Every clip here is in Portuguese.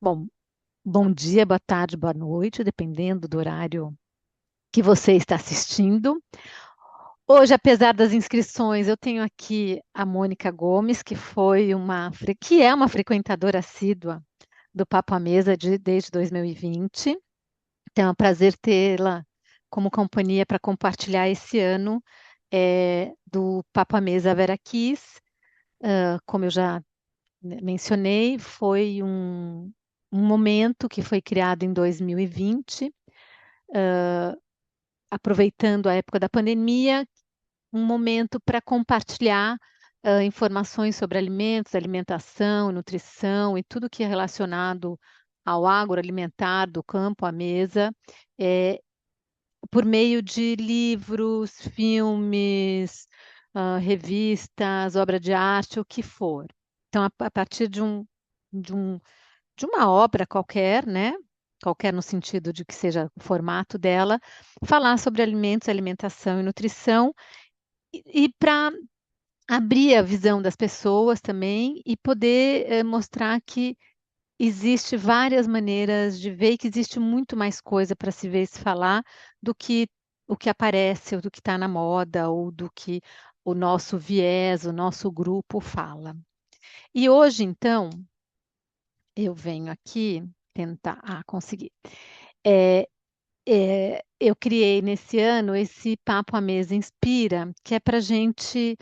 Bom, bom dia, boa tarde, boa noite, dependendo do horário que você está assistindo. Hoje, apesar das inscrições, eu tenho aqui a Mônica Gomes, que é uma frequentadora assídua do Papo à Mesa desde 2020. Então, é um prazer tê-la como companhia para compartilhar esse ano do Papo à Mesa Vera Kiss. Como eu já mencionei, foi um momento que foi criado em 2020, aproveitando a época da pandemia, um momento para compartilhar informações sobre alimentos, alimentação, nutrição e tudo que é relacionado ao agroalimentar, do campo à mesa, eh, por meio de livros, filmes, revistas, obra de arte, o que for. Então, a partir de um de uma obra qualquer, né? Qualquer no sentido de que seja o formato dela, falar sobre alimentos, alimentação e nutrição, e para abrir a visão das pessoas também e poder mostrar que existe várias maneiras de ver e que existe muito mais coisa para se ver e se falar do que o que aparece, ou do que está na moda, ou do que o nosso viés, o nosso grupo fala. E hoje, então, eu venho aqui tentar. Ah, consegui. É, eu criei nesse ano esse Papo à Mesa Inspira, que é para a gente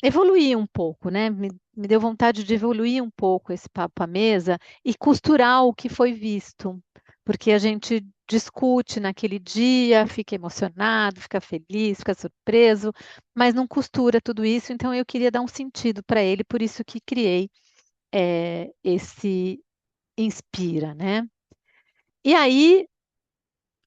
evoluir um pouco, né? Me deu vontade de evoluir um pouco esse Papo à Mesa e costurar o que foi visto, porque a gente discute naquele dia, fica emocionado, fica feliz, fica surpreso, mas não costura tudo isso, então eu queria dar um sentido para ele, por isso que criei esse Inspira, né? E aí,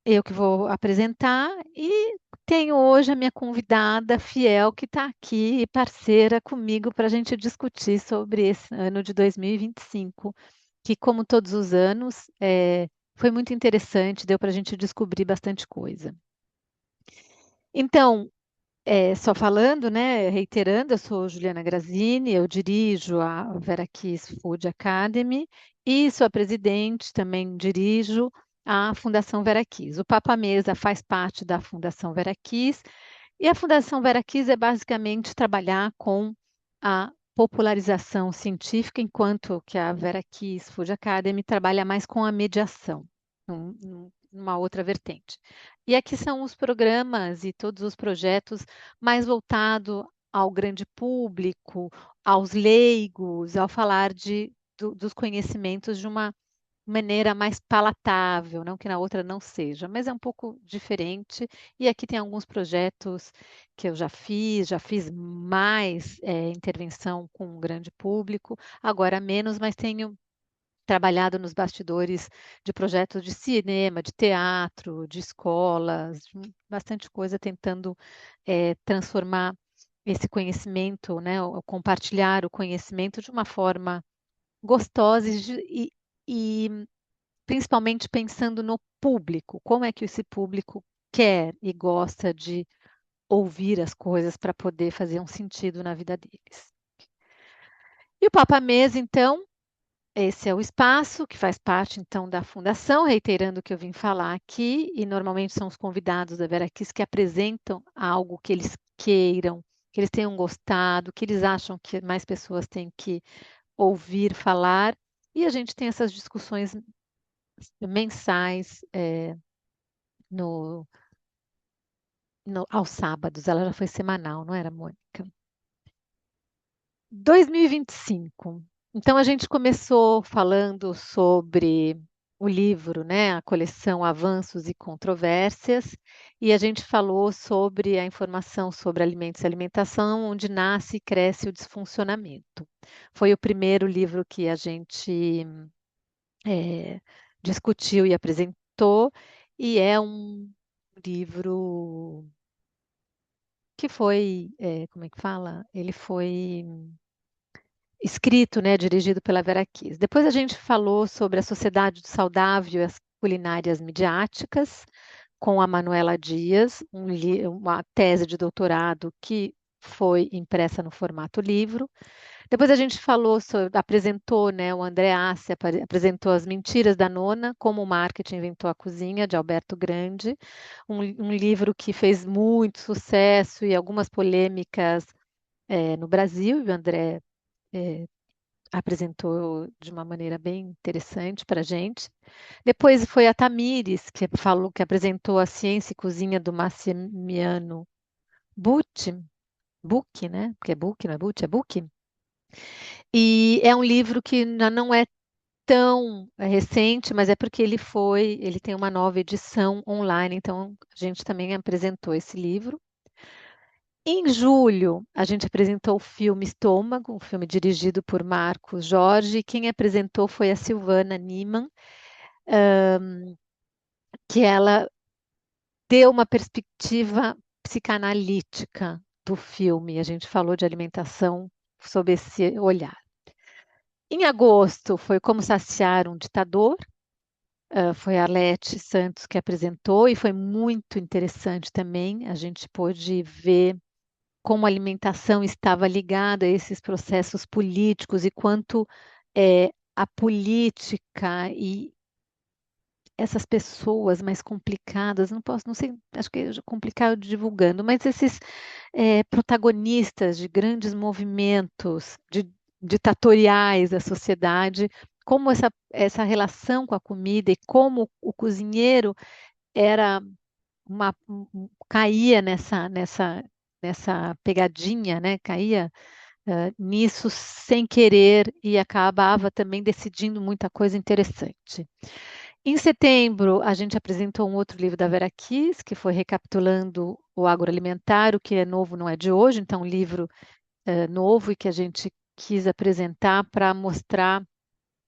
eu que vou apresentar e tenho hoje a minha convidada fiel que está aqui, parceira comigo para a gente discutir sobre esse ano de 2025, que, como todos os anos, foi muito interessante, deu para a gente descobrir bastante coisa. Então, só falando, né, reiterando, eu sou Juliana Grazini, eu dirijo a Vera Kiss Food Academy e sou a presidente, também dirijo a Fundação Vera Kiss. O Papa Mesa faz parte da Fundação Vera Kiss e a Fundação Vera Kiss é basicamente trabalhar com a popularização científica, enquanto que a Vera Kiss Food Academy trabalha mais com a mediação, numa outra vertente. E aqui são os programas e todos os projetos mais voltados ao grande público, aos leigos, ao falar dos conhecimentos de uma maneira mais palatável, não que na outra não seja, mas é um pouco diferente. E aqui tem alguns projetos que eu já fiz mais intervenção com o grande público, agora menos, mas tenho trabalhado nos bastidores de projetos de cinema, de teatro, de escolas, bastante coisa tentando transformar esse conhecimento, né, ou compartilhar o conhecimento de uma forma gostosa e principalmente pensando no público, como é que esse público quer e gosta de ouvir as coisas para poder fazer um sentido na vida deles. E o Papa Mesa, então, esse é o espaço que faz parte, então, da fundação, reiterando o que eu vim falar aqui, e normalmente são os convidados da Vera Kiss que apresentam algo que eles queiram, que eles tenham gostado, que eles acham que mais pessoas têm que ouvir falar, e a gente tem essas discussões mensais no, aos sábados. Ela já foi semanal, não era, Mônica? 2025. Então, a gente começou falando sobre o livro, né, a coleção Avanços e Controvérsias, e a gente falou sobre a informação sobre alimentos e alimentação, onde nasce e cresce o disfuncionamento. Foi o primeiro livro que a gente eh, discutiu e apresentou, e é um livro que foi, como é que fala? Ele foi escrito, né, dirigido pela Vera Kiss. Depois a gente falou sobre a Sociedade do Saudável e as Culinárias Midiáticas, com a Manuela Dias, uma tese de doutorado que foi impressa no formato livro. Depois a gente falou sobre, apresentou, né, o André Assi apresentou As Mentiras da Nona, como o marketing inventou a cozinha, de Alberto Grande, um livro que fez muito sucesso e algumas polêmicas no Brasil, e o André eh, apresentou de uma maneira bem interessante para a gente. Depois foi a Tamires, que falou, que apresentou A Ciência e Cozinha do Massimiano Bucci, Bucchi, né? Porque é Bucchi, não é Bucci, é Bucchi. E é um livro que ainda não é tão recente, mas é porque ele tem uma nova edição online, então a gente também apresentou esse livro. Em julho, a gente apresentou o filme Estômago, um filme dirigido por Marcos Jorge, e quem apresentou foi a Silvana Niemann, que ela deu uma perspectiva psicanalítica do filme. A gente falou de alimentação sob esse olhar. Em agosto foi Como Saciar um Ditador. Foi a Arlete Santos que apresentou e foi muito interessante também. A gente pôde ver como a alimentação estava ligada a esses processos políticos e quanto a política e essas pessoas mais complicadas, não posso, não sei, acho que é complicado divulgando, mas esses protagonistas de grandes movimentos ditatoriais da sociedade, como essa relação com a comida e como o cozinheiro era caía nessa pegadinha, né? Caía nisso sem querer e acabava também decidindo muita coisa interessante. Em setembro, a gente apresentou um outro livro da Vera Kiss, que foi Recapitulando o Agroalimentar, o que é novo não é de hoje, então um livro novo e que a gente quis apresentar para mostrar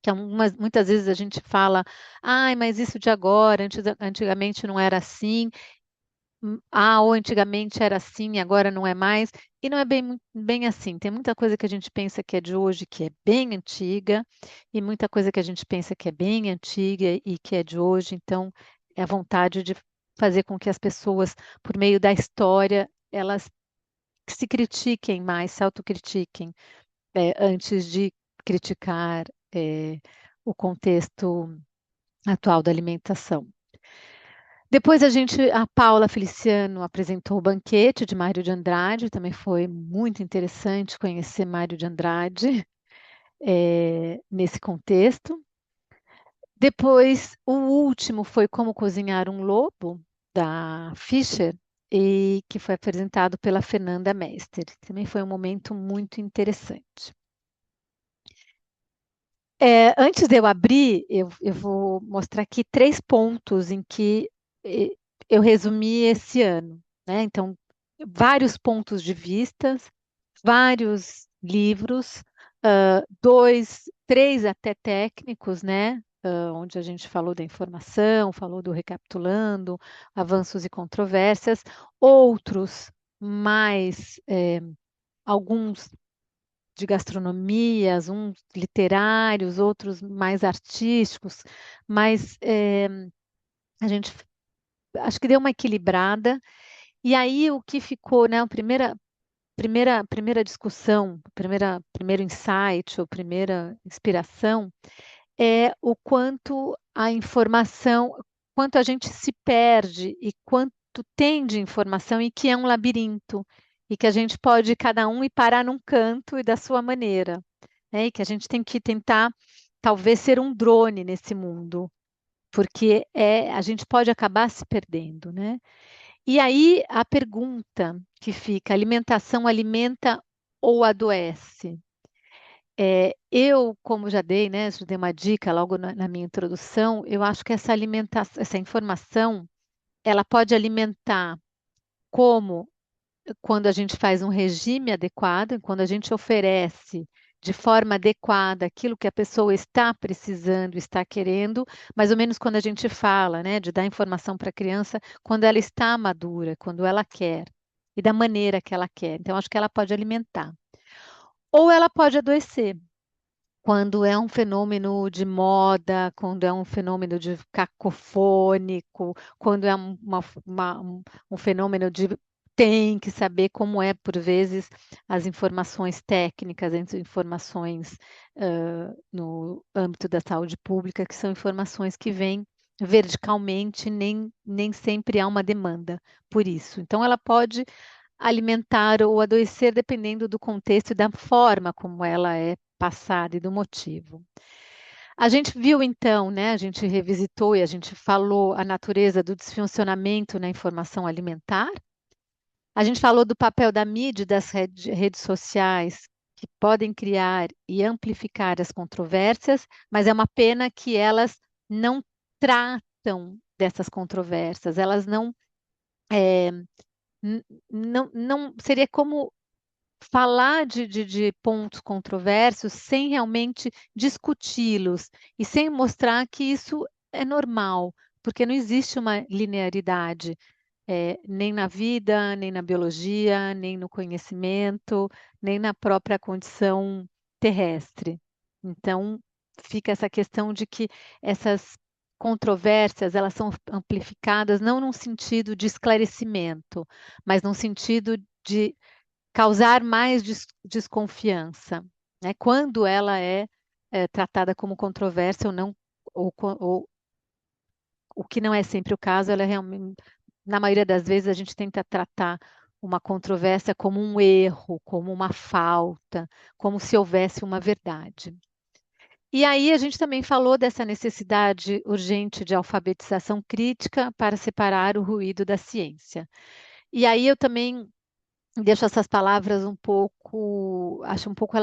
que muitas vezes a gente fala, ai, mas isso de agora, antigamente não era assim, ou antigamente era assim, agora não é mais, e não é bem assim. Tem muita coisa que a gente pensa que é de hoje, que é bem antiga, e muita coisa que a gente pensa que é bem antiga e que é de hoje. Então, é a vontade de fazer com que as pessoas, por meio da história, elas se critiquem mais, se autocritiquem, antes de criticar, o contexto atual da alimentação. Depois a Paula Feliciano apresentou o Banquete de Mário de Andrade, também foi muito interessante conhecer Mário de Andrade nesse contexto. Depois, o último foi Como Cozinhar um Lobo, da Fischer, e que foi apresentado pela Fernanda Mester. Também foi um momento muito interessante. Antes de eu abrir, eu vou mostrar aqui 3 pontos em que eh, eu resumi esse ano, né? Então, vários pontos de vista, vários livros, dois, três até técnicos, né? Onde a gente falou da informação, falou do recapitulando, avanços e controvérsias, outros mais, alguns de gastronomias, uns literários, outros mais artísticos, mas a gente acho que deu uma equilibrada. E aí o que ficou, né, a primeira discussão, primeiro insight, ou primeira inspiração é o quanto a informação, quanto a gente se perde e quanto tem de informação e que é um labirinto e que a gente pode cada um ir parar num canto e da sua maneira, né? E que a gente tem que tentar talvez ser um drone nesse mundo, porque a gente pode acabar se perdendo, né? E aí a pergunta que fica: alimentação alimenta ou adoece? Eu, como já dei, né, já dei uma dica logo na minha introdução, eu acho que essa alimentação, essa informação, ela pode alimentar como quando a gente faz um regime adequado, quando a gente oferece de forma adequada aquilo que a pessoa está precisando, está querendo, mais ou menos quando a gente fala, né, de dar informação para a criança quando ela está madura, quando ela quer e da maneira que ela quer. Então, acho que ela pode alimentar. Ou ela pode adoecer quando é um fenômeno de moda, quando é um fenômeno de cacofônico, quando é um fenômeno de tem que saber como é, por vezes, as informações técnicas, as informações no âmbito da saúde pública, que são informações que vêm verticalmente, nem sempre há uma demanda por isso. Então, ela pode alimentar ou adoecer dependendo do contexto e da forma como ela é passada e do motivo. A gente viu então, né, a gente revisitou e a gente falou a natureza do desfuncionamento na informação alimentar. A gente falou do papel da mídia e das redes sociais que podem criar e amplificar as controvérsias, mas é uma pena que elas não tratam dessas controvérsias, elas não, é, não seria como falar de pontos controversos sem realmente discuti-los e sem mostrar que isso é normal, porque não existe uma linearidade nem na vida, nem na biologia, nem no conhecimento, nem na própria condição terrestre. Então, fica essa questão de que essas controvérsias, elas são amplificadas não num sentido de esclarecimento, mas num sentido de causar mais desconfiança, né? Quando ela é tratada como controvérsia ou não, ou o que não é sempre o caso, ela é realmente, na maioria das vezes, a gente tenta tratar uma controvérsia como um erro, como uma falta, como se houvesse uma verdade. E aí a gente também falou dessa necessidade urgente de alfabetização crítica para separar o ruído da ciência. E aí eu também deixo essas palavras um pouco, acho um pouco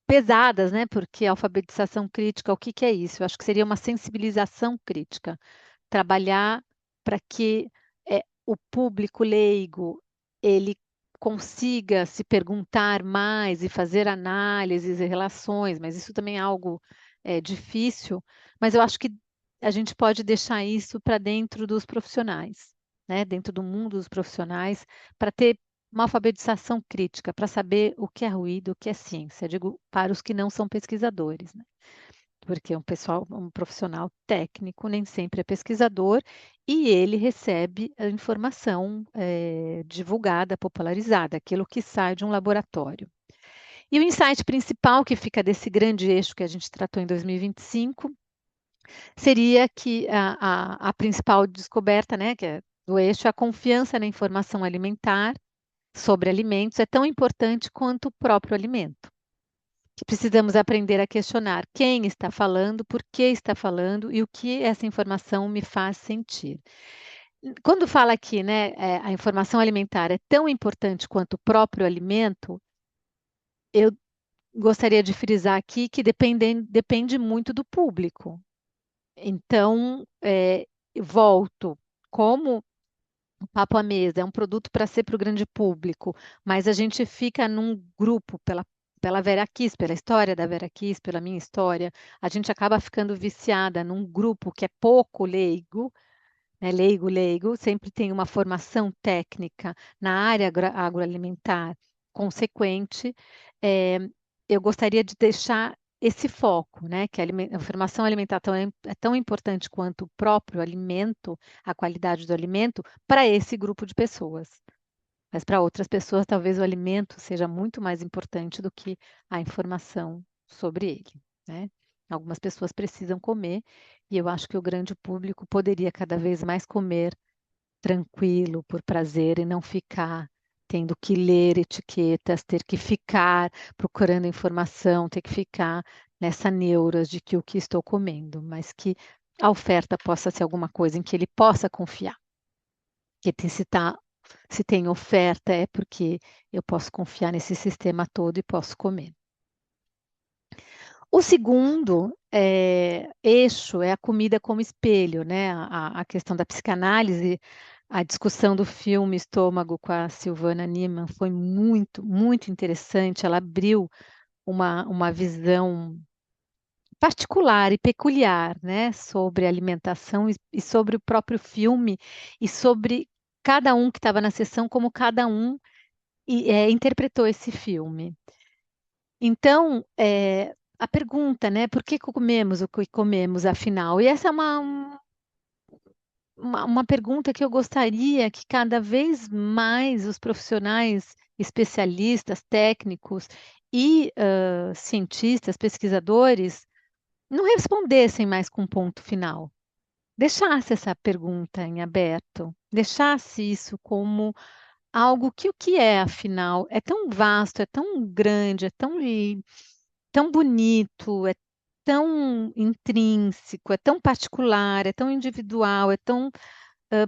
pesadas, né? Porque alfabetização crítica, o que que é isso? Eu acho que seria uma sensibilização crítica, trabalhar para que o público leigo ele consiga se perguntar mais e fazer análises e relações, mas isso também é algo difícil, mas eu acho que a gente pode deixar isso para dentro dos profissionais, né? Dentro do mundo dos profissionais, para ter uma alfabetização crítica, para saber o que é ruído, o que é ciência, digo para os que não são pesquisadores, né? Porque um profissional técnico nem sempre é pesquisador e ele recebe a informação divulgada, popularizada, aquilo que sai de um laboratório. E o insight principal que fica desse grande eixo que a gente tratou em 2025 seria que a principal descoberta, né, que é do eixo, é a confiança na informação alimentar sobre alimentos é tão importante quanto o próprio alimento. Que precisamos aprender a questionar quem está falando, por que está falando e o que essa informação me faz sentir. Quando fala aqui, né, a informação alimentar é tão importante quanto o próprio alimento, eu gostaria de frisar aqui que depende muito do público. Então, volto, como o Papo à Mesa é um produto para ser para o grande público, mas a gente fica num grupo pela Vera Kiss, pela história da Vera Kiss, pela minha história, a gente acaba ficando viciada num grupo que é pouco leigo, né, leigo, sempre tem uma formação técnica na área agroalimentar consequente. É, eu gostaria de deixar esse foco, né, que a formação alimentar é tão importante quanto o próprio alimento, a qualidade do alimento, para esse grupo de pessoas. Mas para outras pessoas, talvez o alimento seja muito mais importante do que a informação sobre ele, né? Algumas pessoas precisam comer, e eu acho que o grande público poderia cada vez mais comer tranquilo, por prazer, e não ficar tendo que ler etiquetas, ter que ficar procurando informação, ter que ficar nessa neura de que o que estou comendo, mas que a oferta possa ser alguma coisa em que ele possa confiar. Que se tem oferta é porque eu posso confiar nesse sistema todo e posso comer. O segundo eixo é a comida como espelho, né? A questão da psicanálise, a discussão do filme Estômago com a Silvana Niemann foi muito, muito interessante. Ela abriu uma visão particular e peculiar, né? Sobre alimentação e sobre o próprio filme e sobre cada um que estava na sessão, como cada um interpretou esse filme. Então, a pergunta, né? Por que comemos o que comemos, afinal? E essa é uma pergunta que eu gostaria que cada vez mais os profissionais especialistas, técnicos e cientistas, pesquisadores não respondessem mais com ponto final. Deixasse essa pergunta em aberto, deixasse isso como algo que o que é, afinal, é tão vasto, é tão grande, é tão bonito, é tão intrínseco, é tão particular, é tão individual, é tão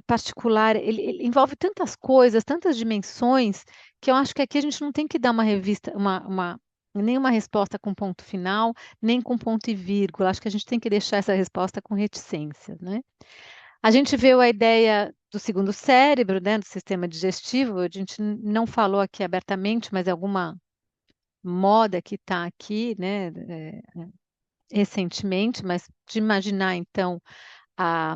particular, ele envolve tantas coisas, tantas dimensões, que eu acho que aqui a gente não tem que dar uma revista, nenhuma resposta com ponto final, nem com ponto e vírgula. Acho que a gente tem que deixar essa resposta com reticência, né? A gente viu a ideia do segundo cérebro, né, do sistema digestivo. A gente não falou aqui abertamente, mas é alguma moda que está aqui, né, recentemente, mas de imaginar então a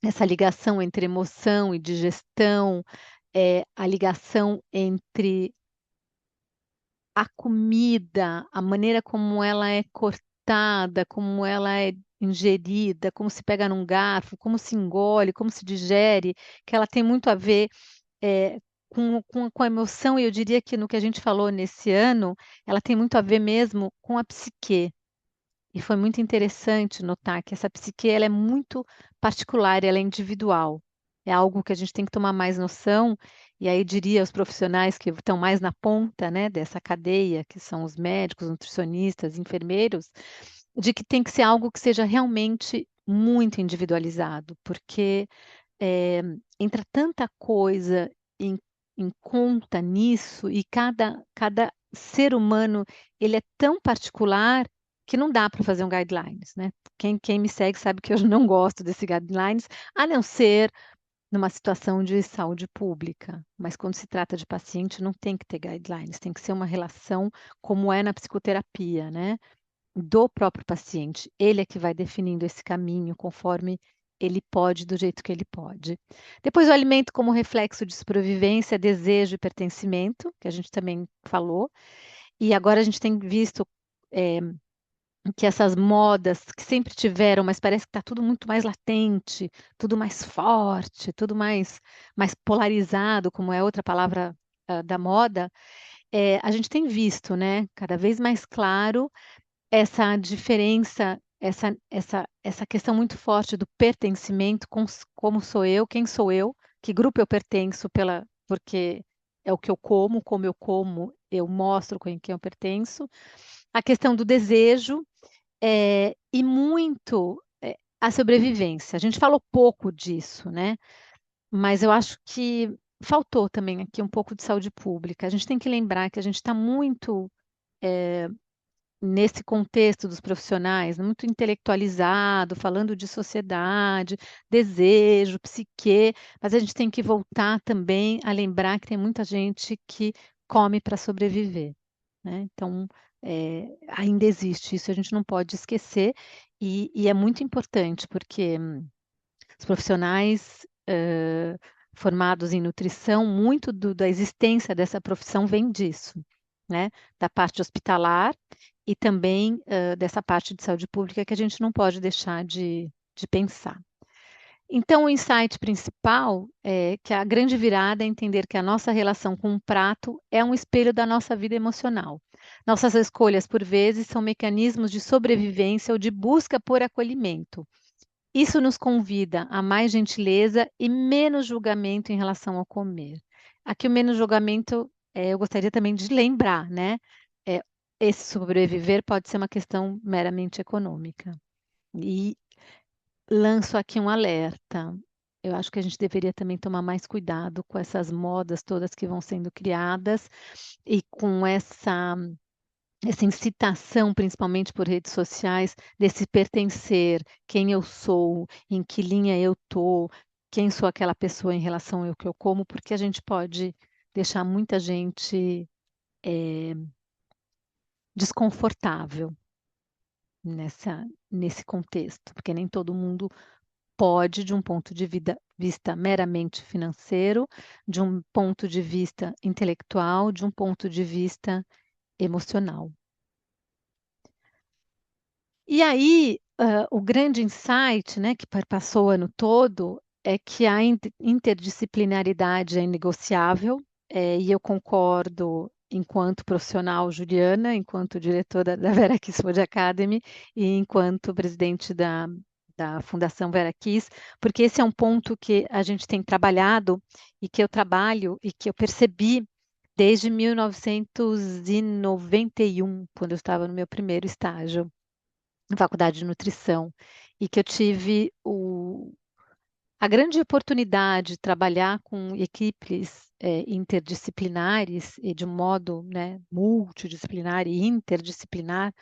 essa ligação entre emoção e digestão, a ligação entre a comida, a maneira como ela é cortada, como ela é ingerida, como se pega num garfo, como se engole, como se digere, que ela tem muito a ver com a emoção, e eu diria que no que a gente falou nesse ano, ela tem muito a ver mesmo com a psique. E foi muito interessante notar que essa psique ela é muito particular, ela é individual. É algo que a gente tem que tomar mais noção, e aí diria aos profissionais que estão mais na ponta, né, dessa cadeia, que são os médicos, nutricionistas, enfermeiros, de que tem que ser algo que seja realmente muito individualizado, porque é, entra tanta coisa em, em conta nisso, e cada ser humano ele é tão particular que não dá para fazer um guidelines, né? Quem me segue sabe que eu não gosto desse guidelines, a não ser numa situação de saúde pública. Mas quando se trata de paciente, não tem que ter guidelines, tem que ser uma relação como é na psicoterapia, né? Do próprio paciente. Ele é que vai definindo esse caminho conforme ele pode, do jeito que ele pode. Depois, o alimento como reflexo de sobrevivência, desejo e pertencimento, que a gente também falou. E agora a gente tem visto é, que essas modas que sempre tiveram, mas parece que está tudo muito mais latente, tudo mais forte, tudo mais polarizado, como é outra palavra da moda, a gente tem visto, né, cada vez mais claro essa diferença, essa questão muito forte do pertencimento, como sou eu, quem sou eu, que grupo eu pertenço porque é o que eu como eu como, eu mostro com quem eu pertenço. A questão do desejo e muito a sobrevivência. A gente falou pouco disso, né? Mas eu acho que faltou também aqui um pouco de saúde pública. A gente tem que lembrar que a gente está muito nesse contexto dos profissionais, muito intelectualizado, falando de sociedade, desejo, psique, mas a gente tem que voltar também a lembrar que tem muita gente que come para sobreviver, né? Então, ainda existe isso, a gente não pode esquecer, e é muito importante, porque os profissionais formados em nutrição, muito da existência dessa profissão vem disso, né? Da parte hospitalar e também dessa parte de saúde pública que a gente não pode deixar de pensar. Então, o insight principal é que a grande virada é entender que a nossa relação com um prato é um espelho da nossa vida emocional. Nossas escolhas, por vezes, são mecanismos de sobrevivência ou de busca por acolhimento. Isso nos convida a mais gentileza e menos julgamento em relação ao comer. Aqui o menos julgamento, eu gostaria também de lembrar, né? É, esse sobreviver pode ser uma questão meramente econômica. E lanço aqui um alerta. Eu acho que a gente deveria também tomar mais cuidado com essas modas todas que vão sendo criadas e com essa incitação, principalmente por redes sociais, desse pertencer, quem eu sou, em que linha eu tô, quem sou aquela pessoa em relação ao que eu como, porque a gente pode deixar muita gente desconfortável nesse contexto, porque nem todo mundo pode, de um ponto de vista meramente financeiro, de um ponto de vista intelectual, de um ponto de vista emocional. E aí, o grande insight, né, que perpassou o ano todo é que a interdisciplinaridade é inegociável, e eu concordo enquanto profissional Juliana, enquanto diretora da Vera Kiss Food Academy e enquanto presidente da Fundação Vera Kiss, porque esse é um ponto que a gente tem trabalhado e que eu trabalho e que eu percebi desde 1991, quando eu estava no meu primeiro estágio na faculdade de nutrição, e que eu tive a grande oportunidade de trabalhar com equipes interdisciplinares e de um modo, né, multidisciplinar e interdisciplinar,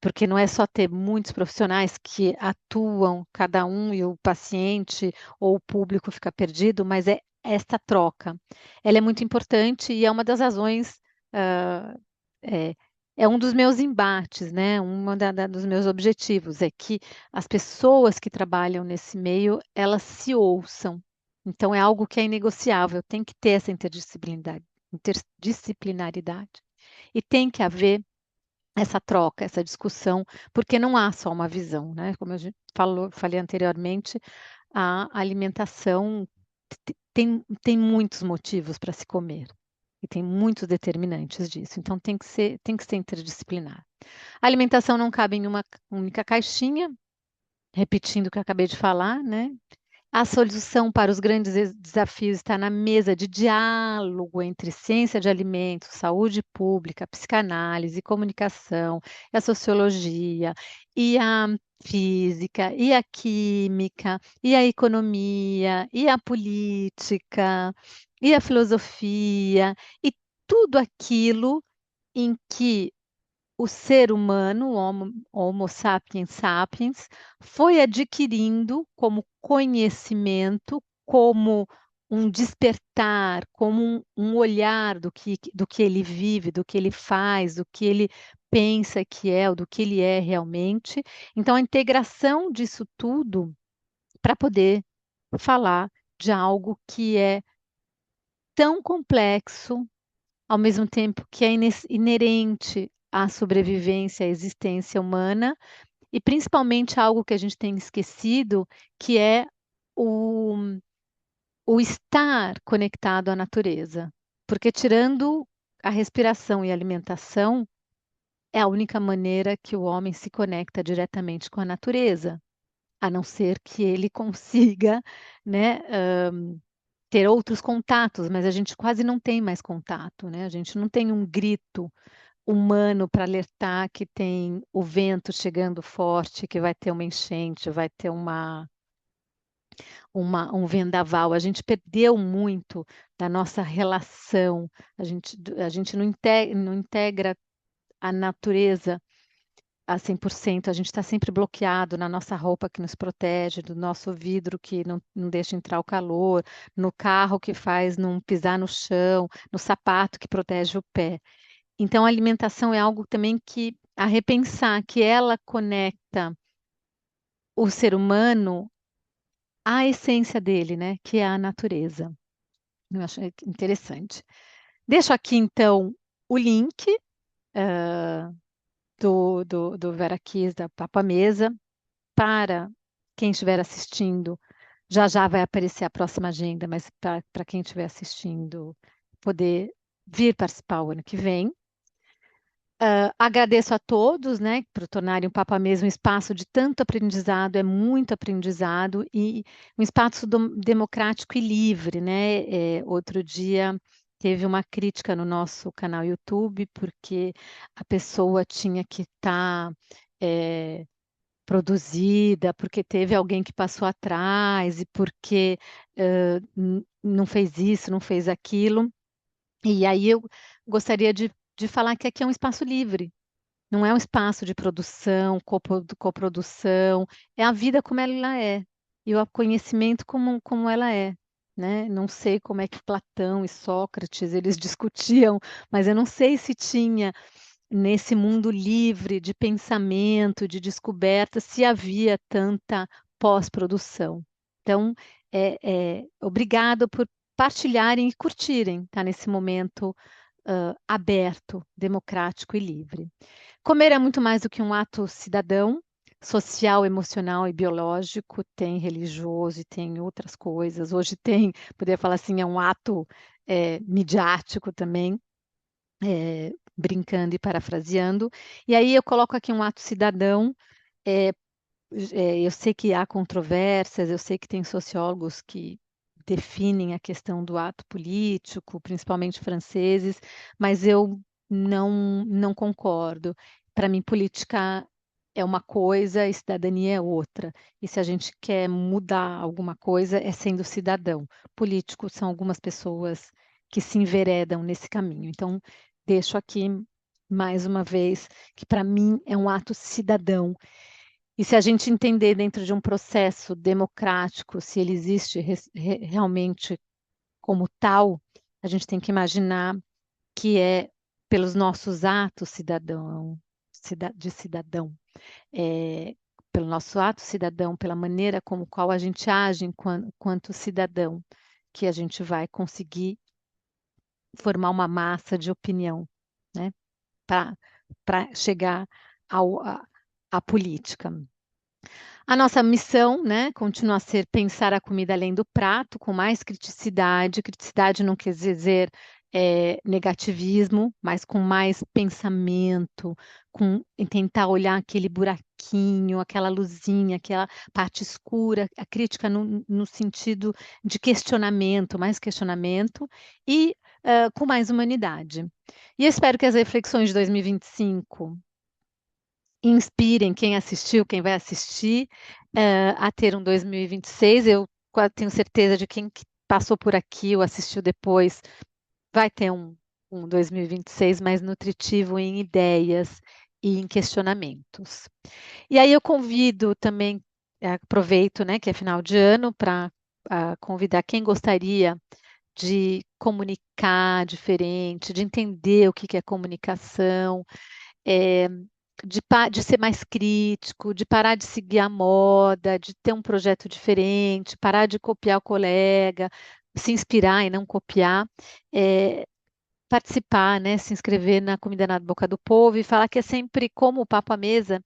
porque não é só ter muitos profissionais que atuam, cada um e o paciente ou o público fica perdido, mas é esta troca. Ela é muito importante e é uma das razões, ah, é, é um dos meus embates, né? Dos meus objetivos é que as pessoas que trabalham nesse meio, elas se ouçam. Então é algo que é inegociável, tem que ter essa interdisciplinaridade e tem que haver essa troca, essa discussão, porque não há só uma visão, né? Como a gente falei anteriormente, a alimentação tem muitos motivos para se comer e tem muitos determinantes disso. Então tem que ser interdisciplinar. A alimentação não cabe em uma única caixinha, repetindo o que eu acabei de falar, né? A solução para os grandes desafios está na mesa de diálogo entre ciência de alimentos, saúde pública, psicanálise, comunicação, e a sociologia, e a física, e a química, e a economia, e a política, e a filosofia, e tudo aquilo em que o ser humano, o Homo sapiens sapiens, foi adquirindo como conhecimento, como um despertar, como um olhar do que ele vive, do que ele faz, do que ele pensa que é, ou do que ele é realmente. Então, a integração disso tudo para poder falar de algo que é tão complexo ao mesmo tempo que é inerente à sobrevivência, à existência humana, e principalmente algo que a gente tem esquecido, que é o, o estar conectado à natureza. Porque tirando a respiração e a alimentação, é a única maneira que o homem se conecta diretamente com a natureza, a não ser que ele consiga, né, ter outros contatos, mas a gente quase não tem mais contato, né? A gente não tem um grito humano para alertar que tem o vento chegando forte, que vai ter uma enchente, vai ter um vendaval. A gente perdeu muito da nossa relação, a gente não integra a natureza a 100%. A gente está sempre bloqueado na nossa roupa que nos protege, do nosso vidro que não deixa entrar o calor, no carro que faz não pisar no chão, no sapato que protege o pé. Então, a alimentação é algo também que a repensar, que ela conecta o ser humano à essência dele, né? Que é a natureza. Eu acho interessante. Deixo aqui, então, o link do Vera Kiss, da Papa Mesa, para quem estiver assistindo. Já já vai aparecer a próxima agenda, mas para quem estiver assistindo, poder vir participar o ano que vem. Agradeço a todos, né, por tornarem o Papa Mesmo um espaço de tanto aprendizado, é muito aprendizado e um espaço democrático e livre, né? Outro dia teve uma crítica no nosso canal YouTube porque a pessoa tinha que estar produzida, porque teve alguém que passou atrás e porque não fez isso, não fez aquilo. E aí eu gostaria de falar que aqui é um espaço livre. Não é um espaço de produção, coprodução, é a vida como ela é, e o conhecimento como ela é, né? Não sei como é que Platão e Sócrates eles discutiam, mas eu não sei se tinha nesse mundo livre de pensamento, de descoberta, se havia tanta pós-produção. Então, obrigado por partilharem e curtirem, tá? Nesse momento aberto, democrático e livre. Comer é muito mais do que um ato cidadão, social, emocional e biológico, tem religioso e tem outras coisas. Hoje tem, poderia falar assim, é um ato midiático também, brincando e parafraseando. E aí eu coloco aqui um ato cidadão. é, eu sei que há controvérsias, eu sei que tem sociólogos que definem a questão do ato político, principalmente franceses, mas eu não concordo. Para mim, política é uma coisa e cidadania é outra. E se a gente quer mudar alguma coisa, é sendo cidadão. Político são algumas pessoas que se enveredam nesse caminho. Então, deixo aqui mais uma vez que para mim é um ato cidadão e se a gente entender dentro de um processo democrático, se ele existe realmente como tal, a gente tem que imaginar que é pelos nossos atos de cidadão, é, pelo nosso ato cidadão, pela maneira como qual a gente age enquanto cidadão, que a gente vai conseguir formar uma massa de opinião, né, para chegar à política. A nossa missão, né, continua a ser pensar a comida além do prato, com mais criticidade. Criticidade não quer dizer negativismo, mas com mais pensamento, em tentar olhar aquele buraquinho, aquela luzinha, aquela parte escura, a crítica no sentido de questionamento, mais questionamento, e com mais humanidade. E eu espero que as reflexões de 2025 inspirem quem assistiu, quem vai assistir, a ter um 2026. Eu tenho certeza de quem que passou por aqui ou assistiu depois vai ter um 2026 mais nutritivo em ideias e em questionamentos. E aí eu convido também, aproveito, né, que é final de ano, para convidar quem gostaria de comunicar diferente, de entender o que que é comunicação, é, de ser mais crítico, de parar de seguir a moda, de ter um projeto diferente, parar de copiar o colega, se inspirar e não copiar, é, participar, né, se inscrever na Comida na Boca do Povo e falar que é sempre como o Papo à Mesa,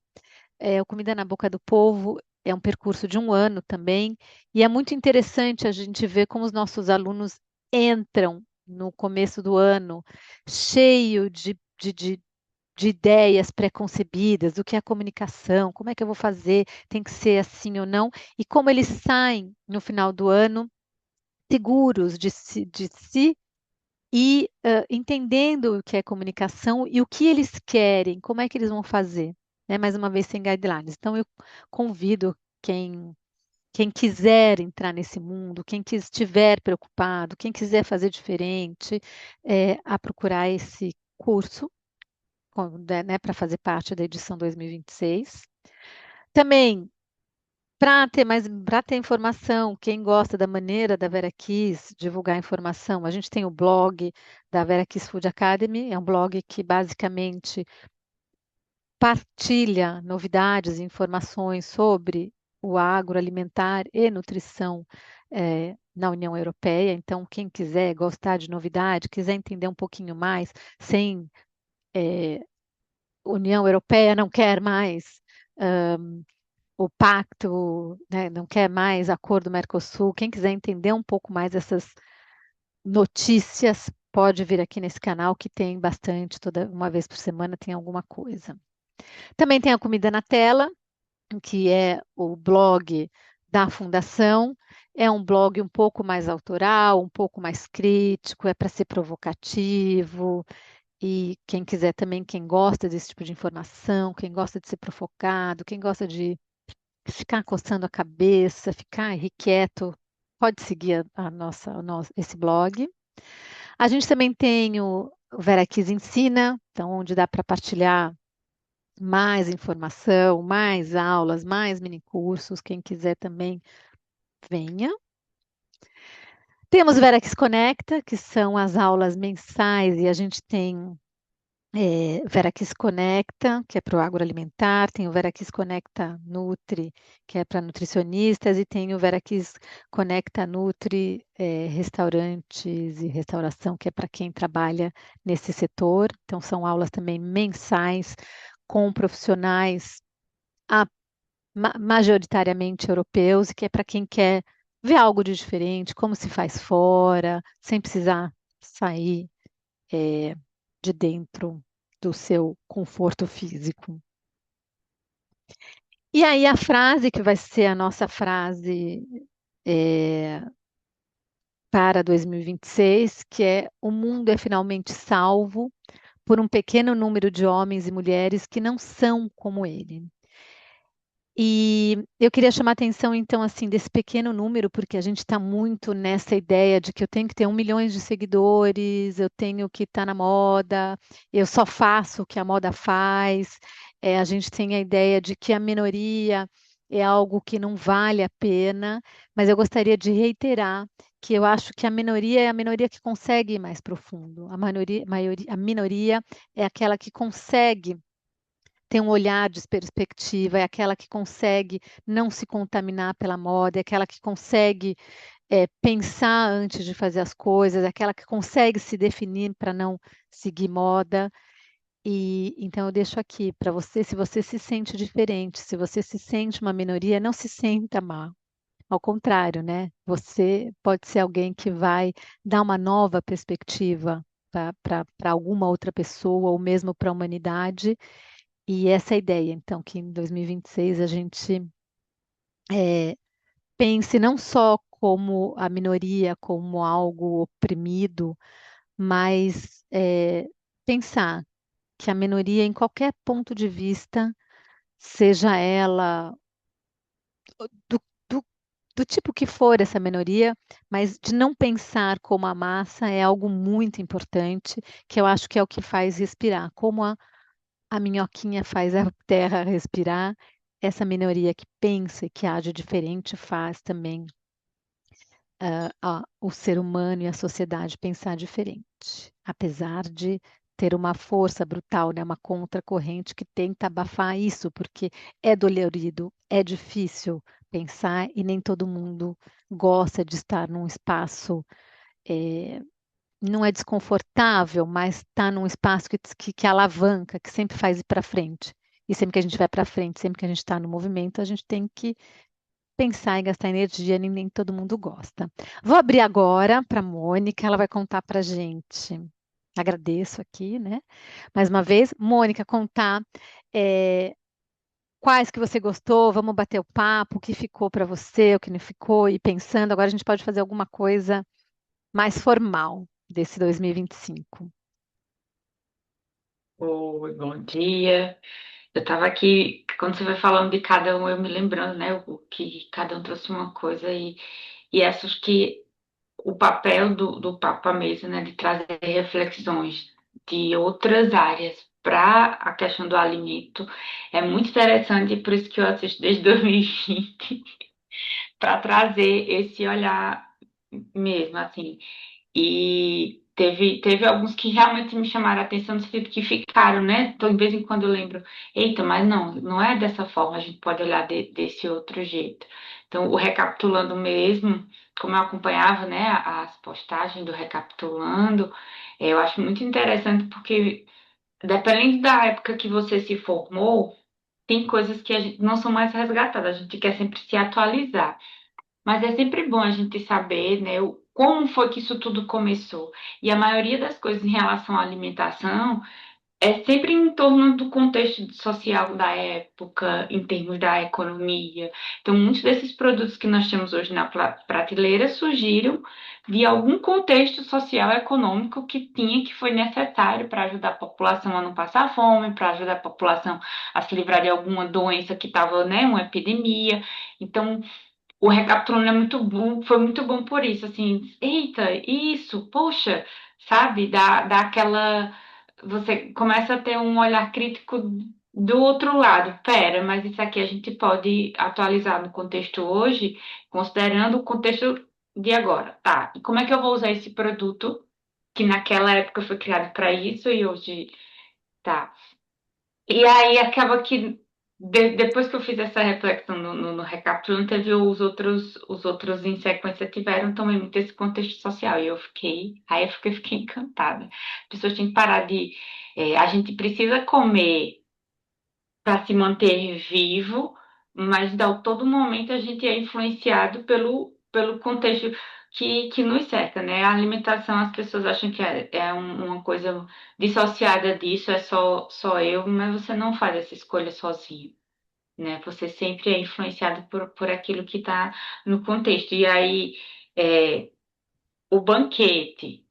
o Comida na Boca do Povo é um percurso de um ano também, e é muito interessante a gente ver como os nossos alunos entram no começo do ano cheio de ideias pré-concebidas, do que é a comunicação, como é que eu vou fazer, tem que ser assim ou não, e como eles saem no final do ano seguros de si e entendendo o que é comunicação e o que eles querem, como é que eles vão fazer, né? Mais uma vez sem guidelines. Então eu convido quem quiser entrar nesse mundo, quem estiver preocupado, quem quiser fazer diferente, a procurar esse curso né, para fazer parte da edição 2026. Também, para ter informação, quem gosta da maneira da Vera Kiss divulgar informação, a gente tem o blog da Vera Kiss Food Academy, é um blog que basicamente partilha novidades e informações sobre o agroalimentar e nutrição na União Europeia. Então, quem quiser gostar de novidade, quiser entender um pouquinho mais, sem União Europeia não quer mais o pacto, né, não quer mais acordo Mercosul. Quem quiser entender um pouco mais essas notícias, pode vir aqui nesse canal que tem bastante, toda uma vez por semana tem alguma coisa. Também tem a Comida na Tela, que é o blog da Fundação. É um blog um pouco mais autoral, um pouco mais crítico, é para ser provocativo, e quem quiser também, quem gosta desse tipo de informação, quem gosta de ser provocado, quem gosta de ficar coçando a cabeça, ficar irrequieto, pode seguir esse blog. A gente também tem o Vera Kiss Ensina, então, onde dá para partilhar mais informação, mais aulas, mais minicursos. Quem quiser também, venha. Temos o Vera Kiss Conecta, que são as aulas mensais, e a gente tem Vera Kiss Conecta, que é para o agroalimentar, tem o Vera Kiss Conecta Nutri, que é para nutricionistas, e tem o Vera Kiss Conecta Nutri restaurantes e restauração, que é para quem trabalha nesse setor. Então, são aulas também mensais com profissionais majoritariamente europeus, e que é para quem quer ver algo de diferente, como se faz fora, sem precisar sair, é, de dentro do seu conforto físico. E aí a frase que vai ser a nossa frase é, para 2026, que é: o mundo é finalmente salvo por um pequeno número de homens e mulheres que não são como ele. E eu queria chamar a atenção, então, assim, desse pequeno número, porque a gente está muito nessa ideia de que eu tenho que ter 1 milhão de seguidores, eu tenho que estar na moda, eu só faço o que a moda faz. A gente tem a ideia de que a minoria é algo que não vale a pena, mas eu gostaria de reiterar que eu acho que a minoria é a minoria que consegue ir mais profundo. A minoria é aquela que consegue tem um olhar de perspectiva, é aquela que consegue não se contaminar pela moda, é aquela que consegue pensar antes de fazer as coisas, é aquela que consegue se definir para não seguir moda. E então eu deixo aqui para você, se você se sente diferente, se você se sente uma minoria, não se sinta mal. Ao contrário, né? Você pode ser alguém que vai dar uma nova perspectiva para alguma outra pessoa ou mesmo para a humanidade. E essa é a ideia, então, que em 2026 a gente pense não só como a minoria, como algo oprimido, mas pensar que a minoria, em qualquer ponto de vista, seja ela do, do, do tipo que for essa minoria, mas de não pensar como a massa é algo muito importante, que eu acho que é o que faz respirar, como a minhoquinha faz a terra respirar, essa minoria que pensa e que age diferente faz também o ser humano e a sociedade pensar diferente, apesar de ter uma força brutal, né, uma contracorrente que tenta abafar isso, porque é dolorido, é difícil pensar e nem todo mundo gosta de estar num espaço, eh, não é desconfortável, mas está num espaço que alavanca, que sempre faz ir para frente. E sempre que a gente vai para frente, sempre que a gente está no movimento, a gente tem que pensar e gastar energia, nem todo mundo gosta. Vou abrir agora para a Mônica, ela vai contar para a gente. Agradeço aqui, né? Mais uma vez, Mônica, contar é, quais que você gostou, vamos bater o papo, o que ficou para você, o que não ficou, e pensando, agora a gente pode fazer alguma coisa mais formal desse 2025. Oi, bom dia. Eu estava aqui, quando você vai falando de cada um, eu me lembrando, né, o que cada um trouxe uma coisa e acho que o papel do Papa mesmo, né, de trazer reflexões de outras áreas para a questão do alimento é muito interessante, e por isso que eu assisto desde 2020, para trazer esse olhar mesmo, assim. E teve alguns que realmente me chamaram a atenção no sentido que ficaram, né? Então, de vez em quando eu lembro, eita, mas não é dessa forma, a gente pode olhar desse outro jeito. Então, o recapitulando mesmo, como eu acompanhava, né, as postagens do recapitulando, eu acho muito interessante porque, dependendo da época que você se formou, tem coisas que a gente não são mais resgatadas, a gente quer sempre se atualizar. Mas é sempre bom a gente saber, né, como foi que isso tudo começou. E a maioria das coisas em relação à alimentação é sempre em torno do contexto social da época, em termos da economia. Então, muitos desses produtos que nós temos hoje na prateleira surgiram de algum contexto social econômico que tinha, que foi necessário para ajudar a população a não passar fome, para ajudar a população a se livrar de alguma doença que estava, né, uma epidemia. Então, o recapitulando é muito bom, foi muito bom por isso, assim, eita, isso, poxa, sabe, dá aquela, você começa a ter um olhar crítico do outro lado, pera, mas isso aqui a gente pode atualizar no contexto hoje, considerando o contexto de agora, tá, e como é que eu vou usar esse produto que naquela época foi criado para isso e hoje, tá, e aí acaba que depois que eu fiz essa reflexão no recapitulando, teve os outros em sequência tiveram também muito esse contexto social. E aí eu fiquei encantada. As pessoas têm que parar de. A gente precisa comer para se manter vivo, mas a todo momento a gente é influenciado pelo contexto que nos cerca, né? A alimentação, as pessoas acham que uma coisa dissociada disso, é só eu, mas você não faz essa escolha sozinho, né? Você sempre é influenciado por aquilo que está no contexto. E aí, é, o banquete,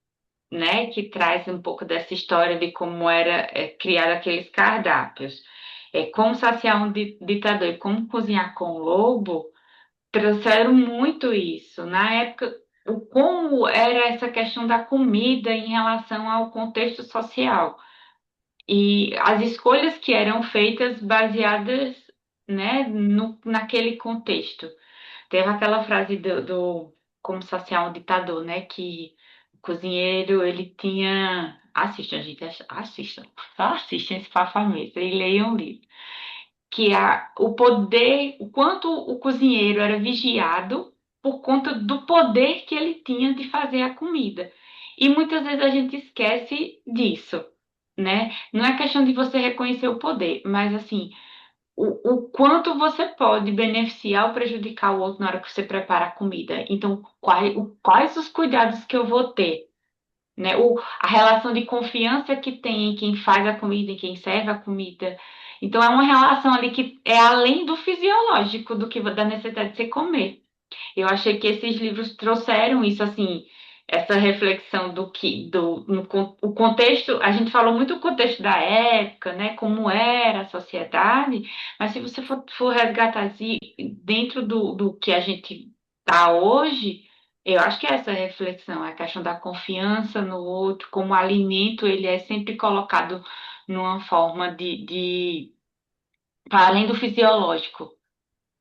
né, que traz um pouco dessa história de como era criar aqueles cardápios. Como saciar um ditador e como cozinhar com o lobo, trouxeram muito isso. Na época, como era essa questão da comida em relação ao contexto social. E as escolhas que eram feitas baseadas, né, naquele contexto. Teve aquela frase do como saciar um ditador, né? Que o cozinheiro, ele tinha... Assistam, gente, assistam. Só assistam esse Fafamesa e leiam o livro. Que o poder, o quanto o cozinheiro era vigiado por conta do poder que ele tinha de fazer a comida. E muitas vezes a gente esquece disso, né? Não é questão de você reconhecer o poder, mas assim, o quanto você pode beneficiar ou prejudicar o outro na hora que você prepara a comida. Então, quais os cuidados que eu vou ter, né? A relação de confiança que tem em quem faz a comida, em quem serve a comida. Então, é uma relação ali que é além do fisiológico, da necessidade de você comer. Eu achei que esses livros trouxeram isso, assim, essa reflexão o contexto, a gente falou muito do contexto da época, né, como era a sociedade, mas se você for resgatar assim, dentro do que a gente está hoje, eu acho que é essa reflexão, a questão da confiança no outro, como o alimento, ele é sempre colocado numa forma para além do fisiológico,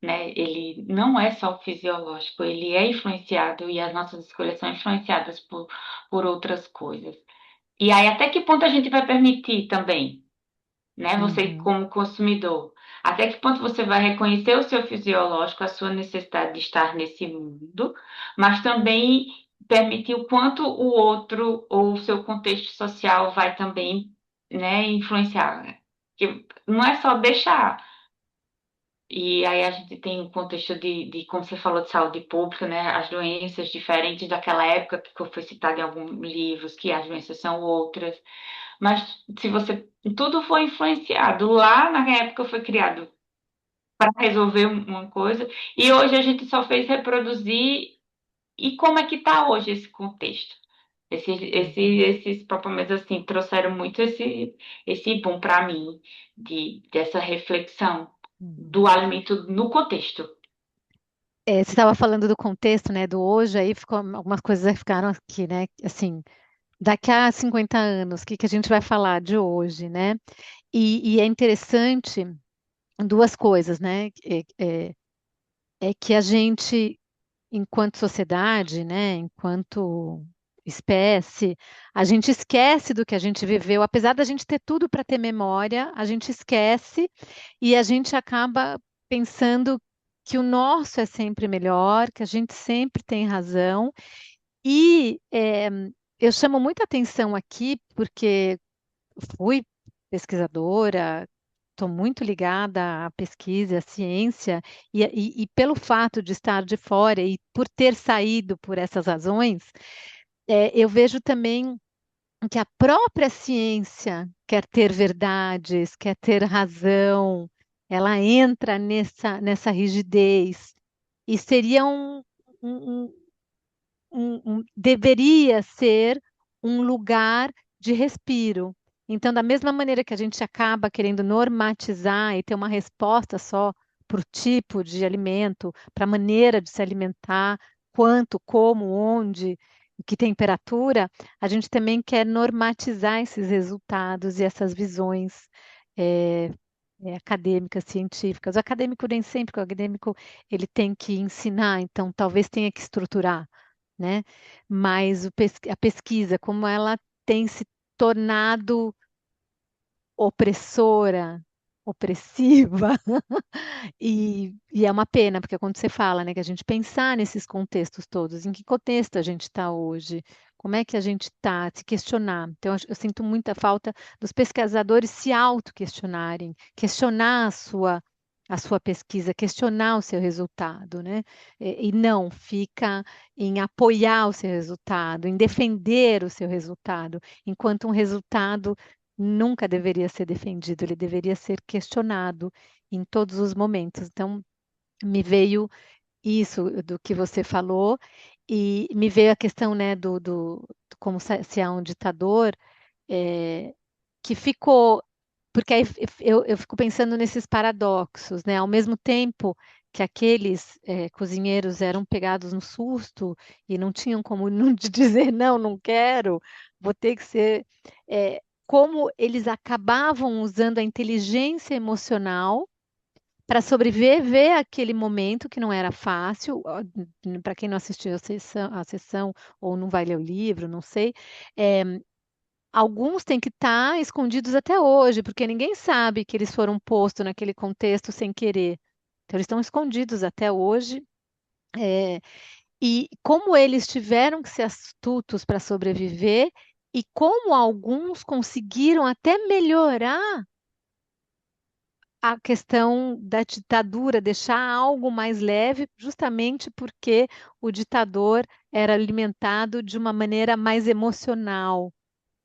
né? Ele não é só fisiológico, ele é influenciado e as nossas escolhas são influenciadas por outras coisas. E aí, até que ponto a gente vai permitir também, né? Você Uhum, como consumidor, até que ponto você vai reconhecer o seu fisiológico, a sua necessidade de estar nesse mundo, mas também permitir o quanto o outro ou o seu contexto social vai também, né, influenciar. Que não é só deixar. E aí a gente tem o contexto como você falou, de saúde pública, né? As doenças diferentes daquela época, que foi citado em alguns livros, que as doenças são outras. Mas se você... Tudo foi influenciado. Lá na época foi criado para resolver uma coisa, e hoje a gente só fez reproduzir. E como é que está hoje esse contexto? uhum, Esses papéis assim trouxeram muito esse boom para mim dessa reflexão uhum. do alimento no contexto. Você estava falando do contexto, né, do hoje, aí ficou, algumas coisas ficaram aqui, né, assim, daqui a 50 anos, o que que a gente vai falar de hoje, né? E é interessante duas coisas, né? É que a gente, enquanto sociedade, né, enquanto espécie, a gente esquece do que a gente viveu, apesar da gente ter tudo para ter memória, a gente esquece e a gente acaba pensando que o nosso é sempre melhor, que a gente sempre tem razão. E eu chamo muita atenção aqui porque fui pesquisadora, estou muito ligada à pesquisa, à ciência, e pelo fato de estar de fora e por ter saído por essas razões, eu vejo também que a própria ciência quer ter verdades, quer ter razão, ela entra nessa rigidez, e seria um, deveria ser um lugar de respiro. Então, da mesma maneira que a gente acaba querendo normatizar e ter uma resposta só para o tipo de alimento, para a maneira de se alimentar, quanto, como, onde, que temperatura, a gente também quer normatizar esses resultados e essas visões eh, acadêmicas, científicas. O acadêmico nem sempre, porque o acadêmico ele tem que ensinar, então talvez tenha que estruturar, né? Mas a pesquisa, como ela tem se tornado opressora, opressiva, e é uma pena, porque quando você fala, né, que a gente pensar nesses contextos todos, em que contexto a gente está hoje, como é que a gente está, se questionar. Então, eu sinto muita falta dos pesquisadores se auto-questionarem, questionar a sua a sua pesquisa, questionar o seu resultado, né? E não fica em apoiar o seu resultado, em defender o seu resultado, enquanto um resultado nunca deveria ser defendido, ele deveria ser questionado em todos os momentos. Então, me veio isso do que você falou, e me veio a questão, né, do como se há um ditador, é, que ficou. Porque aí eu fico pensando nesses paradoxos, né? Ao mesmo tempo que aqueles cozinheiros eram pegados no susto e não tinham como não dizer não, não quero, vou ter que ser. Como eles acabavam usando a inteligência emocional para sobreviver àquele momento que não era fácil. Para quem não assistiu a sessão ou não vai ler o livro, não sei. é, Alguns têm que estar escondidos até hoje, porque ninguém sabe que eles foram postos naquele contexto sem querer. Então, eles estão escondidos até hoje. é, e como eles tiveram que ser astutos para sobreviver, e como alguns conseguiram até melhorar a questão da ditadura, deixar algo mais leve, justamente porque o ditador era alimentado de uma maneira mais emocional,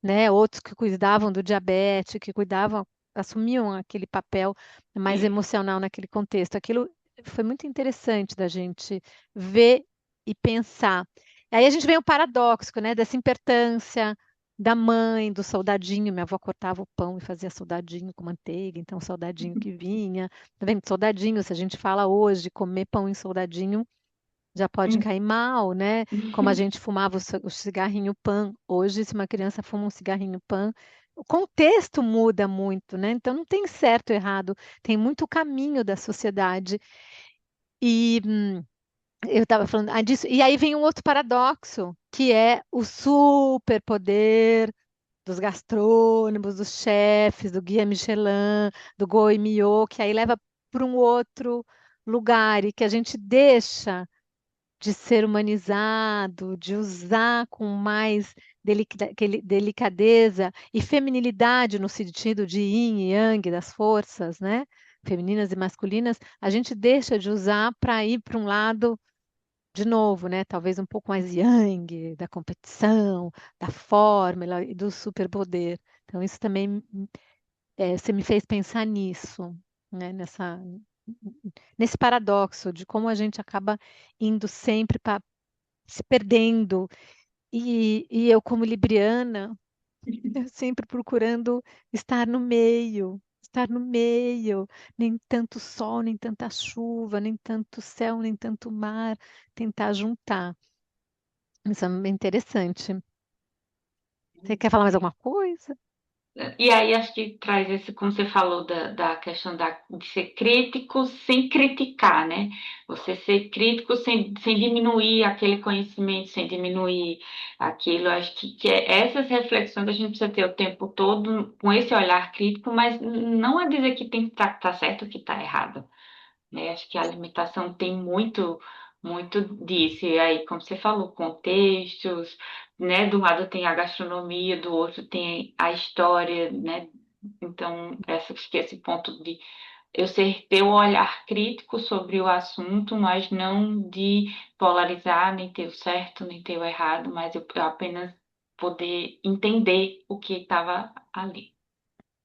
né? Outros que cuidavam do diabetes, que cuidavam, assumiam aquele papel mais Sim. emocional naquele contexto. Aquilo foi muito interessante da gente ver e pensar. Aí a gente vem o paradoxo, né? Dessa importância da mãe, do soldadinho. Minha avó cortava o pão e fazia soldadinho com manteiga, então o soldadinho que vinha. Tá vendo? Soldadinho, se a gente fala hoje, comer pão em soldadinho já pode Hum. cair mal, né? Como a gente fumava o cigarrinho pan. Hoje, se uma criança fuma um cigarrinho pan, o contexto muda muito, né? Então não tem certo ou errado, tem muito caminho da sociedade. E eu estava falando disso. E aí vem um outro paradoxo, que é o superpoder dos gastrônomos, dos chefes, do guia Michelin, do Goemio, que aí leva para um outro lugar e que a gente deixa de ser humanizado, de usar com mais delicadeza e feminilidade no sentido de yin e yang das forças, né? Femininas e masculinas, a gente deixa de usar para ir para um lado de novo, né? Talvez um pouco mais yang, da competição, da fórmula e do superpoder. Então, isso também você me fez pensar nisso, né? Nesse paradoxo de como a gente acaba indo sempre para se perdendo. E eu, como libriana, eu sempre procurando estar no meio, nem tanto sol, nem tanta chuva, nem tanto céu, nem tanto mar, tentar juntar. Isso é bem interessante. Você quer falar mais alguma coisa? E aí acho que traz esse, como você falou, da questão de ser crítico sem criticar, né? Você ser crítico sem diminuir aquele conhecimento, sem diminuir aquilo. Acho essas reflexões a gente precisa ter o tempo todo com esse olhar crítico, mas não é dizer que tem que tá certo ou que está errado, né? Acho que a alimentação tem muito disso. E aí, como você falou, contextos, né? Do lado tem a gastronomia, do outro tem a história, né? Então, acho que esse ponto de eu ter o olhar crítico sobre o assunto, mas não de polarizar, nem ter o certo, nem ter o errado, mas eu apenas poder entender o que estava ali.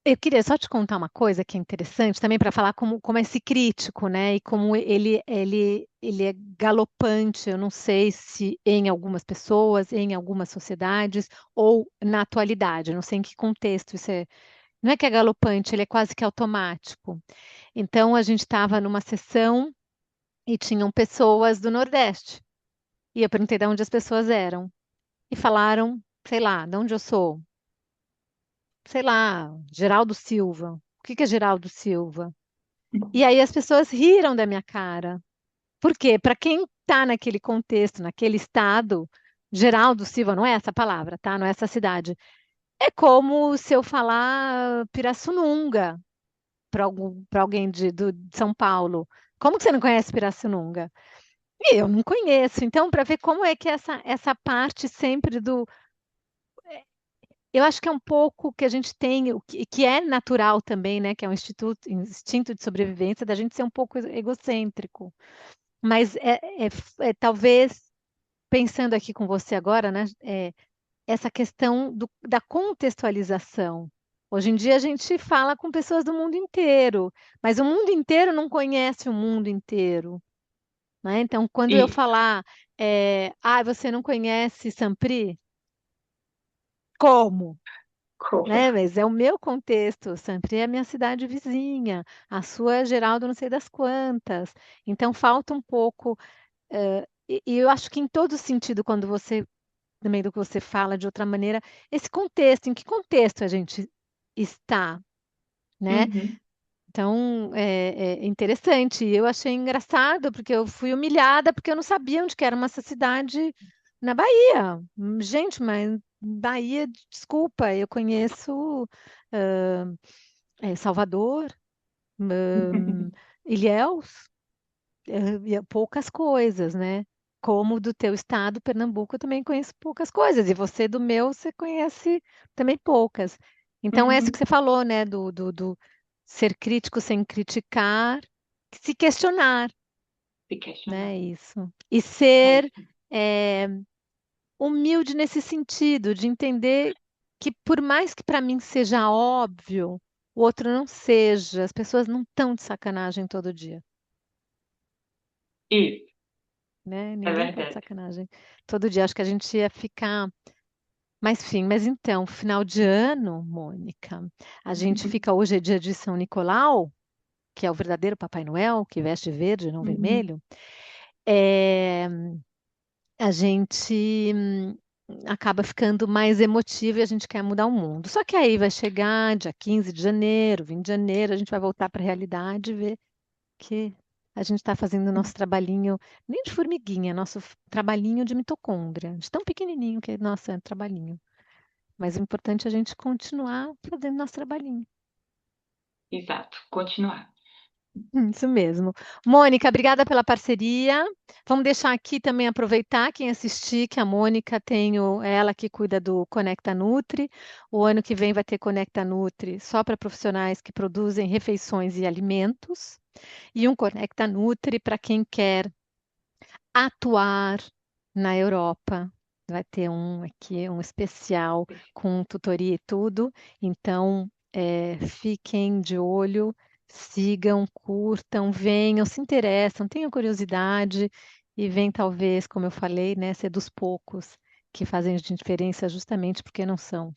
Eu queria só te contar uma coisa que é interessante também para falar como esse crítico, né? E como ele é galopante. Eu não sei se em algumas pessoas, em algumas sociedades ou na atualidade. Eu não sei em que contexto isso é. Não é que é galopante, ele é quase que automático. Então a gente estava numa sessão e tinham pessoas do Nordeste. E eu perguntei de onde as pessoas eram e falaram, sei lá, de onde eu sou. Sei lá, Geraldo Silva. O que que é Geraldo Silva? E aí as pessoas riram da minha cara. Por quê? Para quem está naquele contexto, naquele estado, Geraldo Silva, não é essa palavra, tá? Não é essa cidade. É como se eu falar Pirassununga para alguém de São Paulo. Como que você não conhece Pirassununga? E eu não conheço. Então, para ver como é que essa parte sempre do eu acho que é um pouco que a gente tem, que é natural também, né? Que é um instinto de sobrevivência da gente ser um pouco egocêntrico. Mas talvez, pensando aqui com você agora, né? Essa questão da contextualização. Hoje em dia a gente fala com pessoas do mundo inteiro, mas o mundo inteiro não conhece o mundo inteiro, né? Então, quando eu E falar, você não conhece Sampri? Como? como? Né? Mas é o meu contexto. Sampri é a minha cidade vizinha, a sua é Geraldo não sei das quantas. Então, falta um pouco. E eu acho que em todo sentido, quando você também do que você fala de outra maneira, esse contexto, em que contexto a gente está, né? Uhum. Então, é interessante. Eu achei engraçado, porque eu fui humilhada, porque eu não sabia onde que era uma cidade na Bahia. Gente, mas Bahia, desculpa, eu conheço ah, Salvador, Ilhéus, e poucas coisas, né? Como do teu estado, Pernambuco, eu também conheço poucas coisas. E você do meu, você conhece também poucas. Então, é isso que Uhum. você falou, né? Do ser crítico sem criticar, se questionar, Se questionar. né? Isso. E É ser isso. é, humilde nesse sentido, de entender que por mais que para mim seja óbvio, o outro não seja. As pessoas não estão de sacanagem todo dia. Isso, Né? é Ninguém tá de verdade. sacanagem todo dia. Acho que a gente ia ficar. Mas, enfim, mas então, final de ano, Mônica, a gente fica. Hoje é dia de São Nicolau, que é o verdadeiro Papai Noel, que veste verde, não Uhum. vermelho. É, a gente acaba ficando mais emotivo e a gente quer mudar o mundo. Só que aí vai chegar dia 15 de janeiro, 20 de janeiro, a gente vai voltar para a realidade e ver que a gente está fazendo o nosso trabalhinho, nem de formiguinha, nosso trabalhinho de mitocôndria, de tão pequenininho que é nosso trabalhinho. Mas o importante é a gente continuar fazendo nosso trabalhinho. Exato, continuar. Isso mesmo. Mônica, obrigada pela parceria. Vamos deixar aqui também aproveitar quem assistir, que a Mônica tem ela que cuida do Conecta Nutri. O ano que vem vai ter Conecta Nutri só para profissionais que produzem refeições e alimentos. E um Conecta Nutri para quem quer atuar na Europa. Vai ter um aqui, um especial com tutoria e tudo. Então, fiquem de olho, sigam, curtam, venham, se interessam, tenham curiosidade e vem talvez, como eu falei, né, ser dos poucos que fazem diferença justamente porque não são,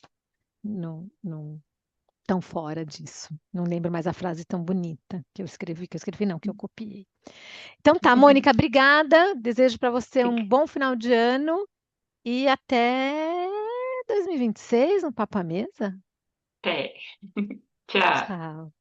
não tão fora disso. Não lembro mais a frase tão bonita que eu escrevi não, que eu copiei. Então tá, Mônica, obrigada. Desejo para você um Fique. bom final de ano e até 2026 no Papo à Mesa. Até. Tchau. Tchau.